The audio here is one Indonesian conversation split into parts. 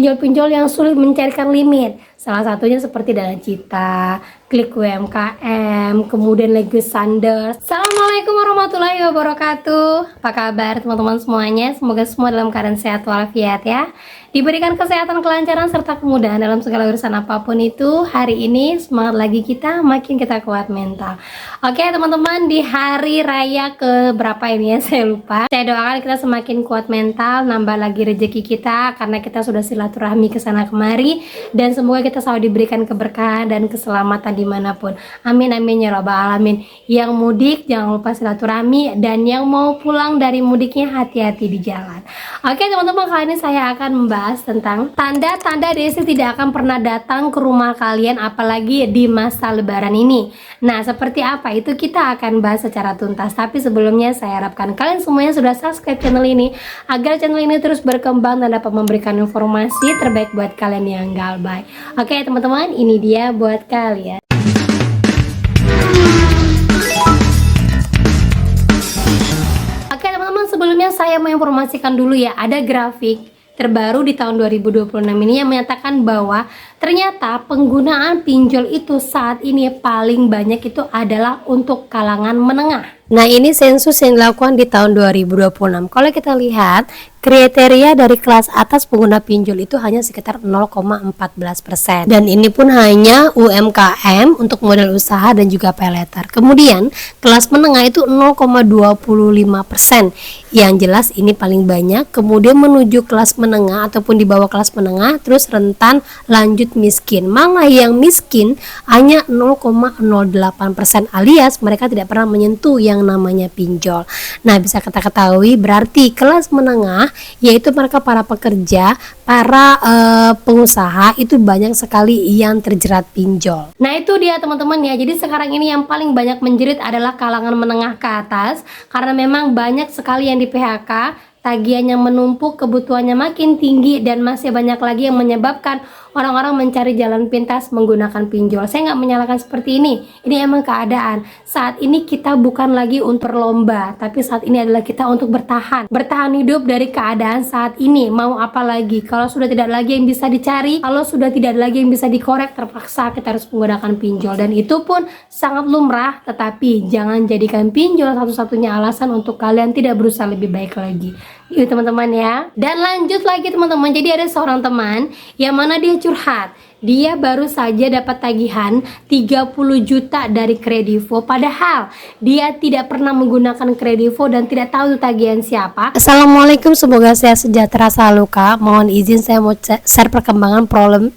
Pinjol-pinjol yang sulit mencairkan limit, salah satunya seperti Dana Cita, Klik UMKM, kemudian Lego Sander. Assalamualaikum warahmatullahi wabarakatuh. Apa kabar teman-teman semuanya? Semoga semua dalam keadaan sehat walafiat ya. Diberikan kesehatan, kelancaran, serta kemudahan dalam segala urusan apapun itu. Hari ini semangat lagi kita, makin kita kuat mental. Oke teman-teman, di hari raya ke berapa ini ya, saya lupa. Saya doakan kita semakin kuat mental, nambah lagi rezeki kita, karena kita sudah silaturahmi ke sana kemari. Dan semoga kita selalu diberikan keberkahan dan keselamatan dimanapun. Amin amin ya rabbal alamin. Yang mudik jangan lupa silaturahmi, dan yang mau pulang dari mudiknya hati-hati di jalan. Oke teman-teman, kali ini saya akan membahas tentang tanda-tanda Desi tidak akan pernah datang ke rumah kalian, apalagi di masa lebaran ini. Nah, seperti apa itu kita akan bahas secara tuntas. Tapi sebelumnya saya harapkan kalian semuanya sudah subscribe channel ini, agar channel ini terus berkembang dan dapat memberikan informasi terbaik buat kalian yang galbay. Oke teman-teman, ini dia buat kalian. Sebelumnya saya mau informasikan dulu ya, ada grafik terbaru di tahun 2026 ini yang menyatakan bahwa ternyata penggunaan pinjol itu saat ini paling banyak itu adalah untuk kalangan menengah. Nah, ini sensus yang dilakukan di tahun 2026. Kalau kita lihat, kriteria dari kelas atas pengguna pinjol itu hanya sekitar 0,14%. Dan ini pun hanya UMKM untuk modal usaha dan juga paylater. Kemudian, kelas menengah itu 0,25%. Yang jelas ini paling banyak. Kemudian menuju kelas menengah ataupun di bawah kelas menengah, terus rentan lanjut miskin. Malah yang miskin hanya 0,08%, alias mereka tidak pernah menyentuh yang namanya pinjol. Nah, bisa kita ketahui berarti kelas menengah, yaitu mereka para pekerja, para pengusaha, itu banyak sekali yang terjerat pinjol. Nah, itu dia teman-teman ya. Jadi sekarang ini yang paling banyak menjerit adalah kalangan menengah ke atas, karena memang banyak sekali yang di PHK, tagihannya menumpuk, kebutuhannya makin tinggi, dan masih banyak lagi yang menyebabkan orang-orang mencari jalan pintas menggunakan pinjol. Saya nggak menyalahkan seperti ini emang keadaan. Saat ini kita bukan lagi untuk lomba, tapi saat ini adalah kita untuk bertahan hidup dari keadaan saat ini. Mau apa lagi? Kalau sudah tidak lagi yang bisa dicari, kalau sudah tidak lagi yang bisa dikorek, terpaksa kita harus menggunakan pinjol, dan itu pun sangat lumrah. Tetapi jangan jadikan pinjol satu-satunya alasan untuk kalian tidak berusaha lebih baik lagi. Yuk teman-teman ya. Dan lanjut lagi teman-teman. Jadi ada seorang teman yang mana dia curhat. Dia baru saja dapat tagihan 30 juta dari Kredivo, padahal dia tidak pernah menggunakan Kredivo dan tidak tahu itu tagihan siapa. Assalamualaikum, semoga sehat sejahtera selalu Kak. Mohon izin saya mau share perkembangan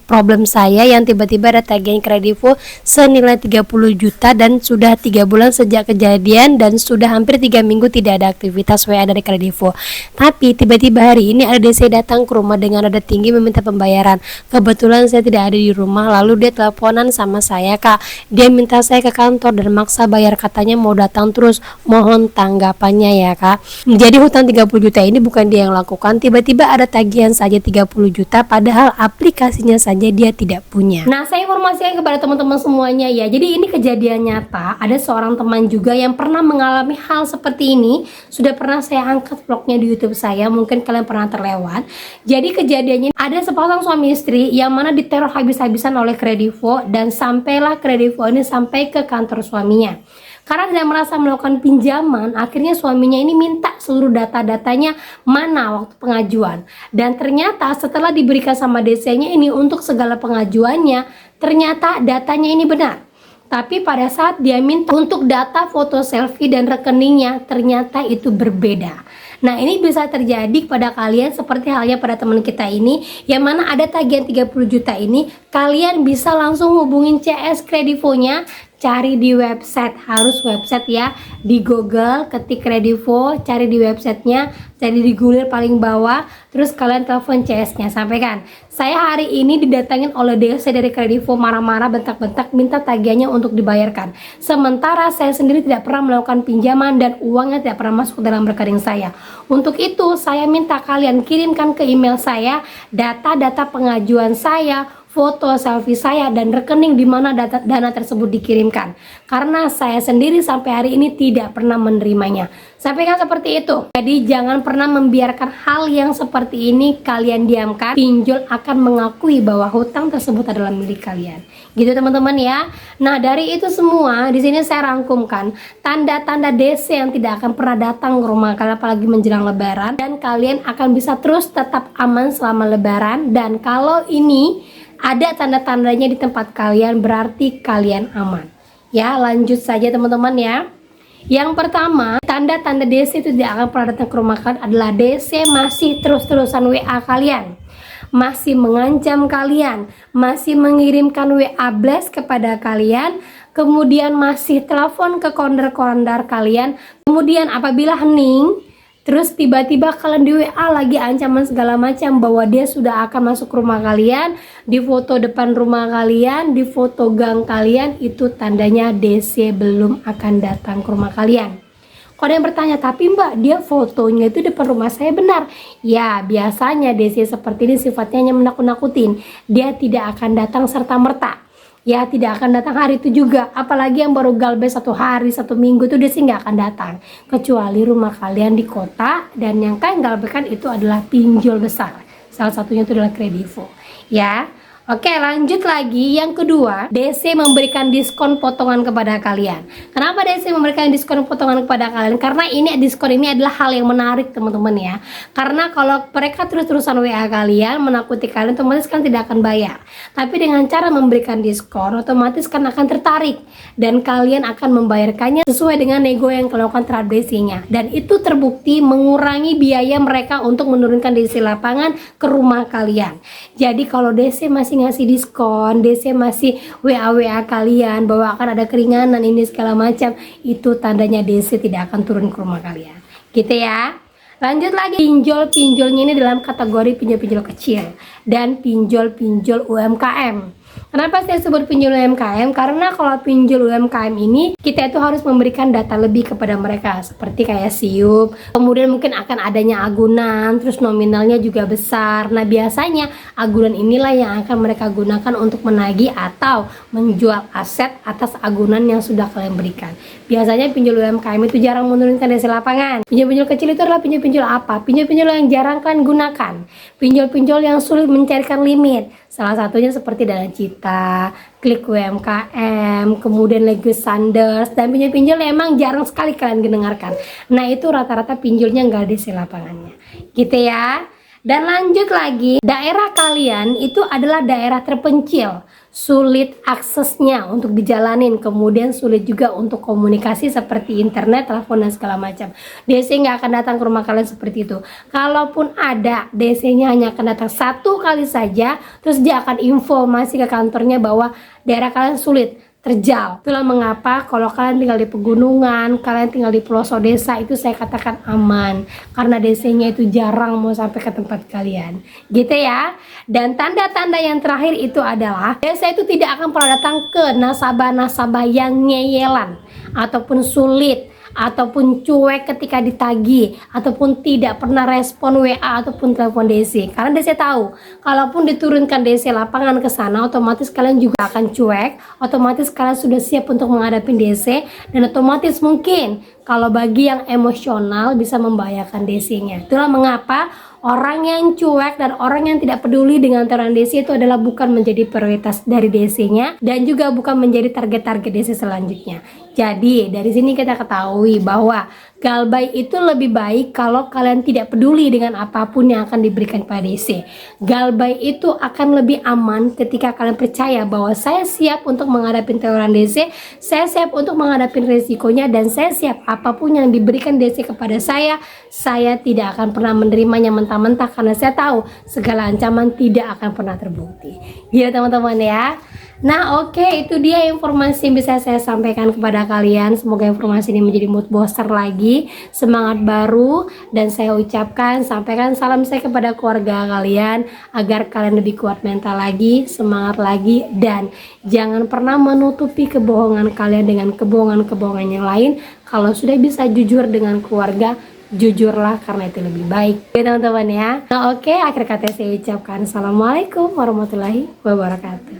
problem saya yang tiba-tiba ada tagihan Kredivo senilai 30 juta dan sudah 3 bulan sejak kejadian, dan sudah hampir 3 minggu tidak ada aktivitas WA dari Kredivo. Tapi tiba-tiba hari ini ada DC datang ke rumah dengan nada tinggi meminta pembayaran. Kebetulan saya tidak ada di rumah, lalu dia teleponan sama saya Kak. Dia minta saya ke kantor dan maksa bayar, katanya mau datang terus. Mohon tanggapannya ya Kak. Jadi hutang 30 juta ini bukan dia yang lakukan, tiba-tiba ada tagihan saja 30 juta padahal aplikasinya saja dia tidak punya. Nah, saya informasikan kepada teman-teman semuanya ya. Jadi ini kejadian nyata, ada seorang teman juga yang pernah mengalami hal seperti ini. Sudah pernah saya angkat vlognya di YouTube saya, mungkin kalian pernah terlewat. Jadi kejadiannya ada sepasang suami istri yang mana diteror habis-habisan oleh Kredivo, dan sampailah Kredivo ini sampai ke kantor suaminya. Karena tidak merasa melakukan pinjaman, akhirnya suaminya ini minta seluruh data-datanya mana waktu pengajuan. Dan ternyata setelah diberikan sama DC-nya ini untuk segala pengajuannya, ternyata datanya ini benar. Tapi pada saat dia minta untuk data foto selfie dan rekeningnya, ternyata itu berbeda. Nah, ini bisa terjadi pada kalian seperti halnya pada teman kita ini, yang mana ada tagihan 30 juta ini. Kalian bisa langsung hubungin CS Kredivo-nya, cari di website, harus website ya, di Google ketik Kredivo, cari di websitenya, cari di Google paling bawah, terus kalian telepon CS-nya, sampaikan saya hari ini didatangin oleh DC dari Kredivo, marah-marah, bentak-bentak, minta tagihannya untuk dibayarkan, sementara saya sendiri tidak pernah melakukan pinjaman dan uangnya tidak pernah masuk ke dalam rekening saya. Untuk itu saya minta kalian kirimkan ke email saya data-data pengajuan saya, foto selfie saya dan rekening di mana dana tersebut dikirimkan. Karena saya sendiri sampai hari ini tidak pernah menerimanya. Sampaikan seperti itu. Jadi jangan pernah membiarkan hal yang seperti ini kalian diamkan. Pinjol akan mengakui bahwa hutang tersebut adalah milik kalian. Gitu teman-teman ya. Nah, dari itu semua di sini saya rangkumkan tanda-tanda DC yang tidak akan pernah datang ke rumah kalian apalagi menjelang lebaran, dan kalian akan bisa terus tetap aman selama lebaran. Dan kalau ini ada tanda-tandanya di tempat kalian, berarti kalian aman. Ya, lanjut saja teman-teman ya. Yang pertama, tanda-tanda DC itu tidak akan pernah datang ke rumah kalian adalah DC masih terus-terusan WA kalian, masih mengancam kalian, masih mengirimkan WA blast kepada kalian, kemudian masih telepon ke kondar-kondar kalian. Kemudian apabila hening, terus tiba-tiba kalian di WA lagi ancaman segala macam bahwa dia sudah akan masuk ke rumah kalian, di foto depan rumah kalian, di foto gang kalian, itu tandanya DC belum akan datang ke rumah kalian. Kalau ada yang bertanya, tapi mbak dia fotonya itu depan rumah saya, benar? Ya, biasanya DC seperti ini sifatnya hanya menakut-nakutin. Dia tidak akan datang serta-merta. Ya, tidak akan datang hari itu juga. Apalagi yang baru galbes 1 hari, 1 minggu itu dia sih nggak akan datang. Kecuali rumah kalian di kota dan yang kalian galbekan itu adalah pinjol besar. Salah satunya itu adalah Kredivo. Ya. Oke, lanjut lagi. Yang kedua, DC memberikan diskon potongan kepada kalian. Kenapa DC memberikan diskon potongan kepada kalian? Karena diskon ini adalah hal yang menarik teman-teman ya. Karena kalau mereka terus-terusan WA kalian, menakuti kalian, otomatis kan tidak akan bayar. Tapi dengan cara memberikan diskon, otomatis kan akan tertarik. Dan kalian akan membayarkannya sesuai dengan nego yang kalian lakukan terhadap DC-nya. Dan itu terbukti mengurangi biaya mereka untuk menurunkan DC lapangan ke rumah kalian. Jadi kalau DC masih ngasih diskon, DC masih WA kalian bahwa akan ada keringanan ini segala macam, itu tandanya DC tidak akan turun ke rumah kalian. Gitu ya. Lanjut lagi, pinjolnya ini dalam kategori pinjol-pinjol kecil dan pinjol-pinjol UMKM. Kenapa saya sebut pinjol UMKM? Karena kalau pinjol UMKM ini kita itu harus memberikan data lebih kepada mereka, seperti kayak SIUP, kemudian mungkin akan adanya agunan, terus nominalnya juga besar. Nah, biasanya agunan inilah yang akan mereka gunakan untuk menagih atau menjual aset atas agunan yang sudah kalian berikan. Biasanya pinjol UMKM itu jarang menurunkan DC lapangan. Pinjol-pinjol kecil itu adalah pinjol-pinjol apa? Pinjol-pinjol yang jarang kalian gunakan. Pinjol-pinjol yang sulit mencairkan limit. Salah satunya seperti Dana Cita, Klik UMKM, kemudian Lego Sanders, dan pinjol-pinjol yang emang jarang sekali kalian dengarkan. Nah, itu rata-rata pinjolnya nggak ada DC lapangannya. Gitu ya. Dan lanjut lagi, daerah kalian itu adalah daerah terpencil, sulit aksesnya untuk dijalanin, kemudian sulit juga untuk komunikasi seperti internet, telepon, dan segala macam. DC nggak akan datang ke rumah kalian seperti itu. Kalaupun ada, DC-nya hanya akan datang 1 kali saja, terus dia akan informasi ke kantornya bahwa daerah kalian sulit, terjal. Itulah mengapa kalau kalian tinggal di pegunungan, kalian tinggal di pelosok desa, itu saya katakan aman. Karena DC-nya itu jarang mau sampai ke tempat kalian. Gitu ya. Dan tanda-tanda yang terakhir itu adalah DC itu tidak akan pernah datang ke nasabah-nasabah yang ngeyelan ataupun sulit, ataupun cuek ketika ditagih, ataupun tidak pernah respon WA ataupun telepon DC. Karena DC tahu, kalaupun diturunkan DC lapangan ke sana, otomatis kalian juga akan cuek, otomatis kalian sudah siap untuk menghadapi DC, dan otomatis mungkin kalau bagi yang emosional bisa membahayakan DC-nya. Itulah mengapa orang yang cuek dan orang yang tidak peduli dengan teroran DC itu adalah bukan menjadi prioritas dari DC-nya dan juga bukan menjadi target-target DC selanjutnya. Jadi dari sini kita ketahui bahwa galbay itu lebih baik kalau kalian tidak peduli dengan apapun yang akan diberikan pada DC. Galbay itu akan lebih aman ketika kalian percaya bahwa saya siap untuk menghadapi teroran DC, saya siap untuk menghadapi resikonya, dan saya siap apapun yang diberikan DC kepada saya tidak akan pernah menerimanya mentah-mentah karena saya tahu segala ancaman tidak akan pernah terbukti. Gitu teman-teman ya. Nah oke, itu dia informasi yang bisa saya sampaikan kepada kalian. Semoga informasi ini menjadi mood booster lagi, semangat baru, dan saya ucapkan sampaikan salam saya kepada keluarga kalian agar kalian lebih kuat mental lagi, semangat lagi, dan jangan pernah menutupi kebohongan kalian dengan kebohongan-kebohongan yang lain. Kalau sudah bisa jujur dengan keluarga, jujurlah karena itu lebih baik. Oke teman-teman ya. Nah oke, akhir kata saya ucapkan assalamualaikum warahmatullahi wabarakatuh.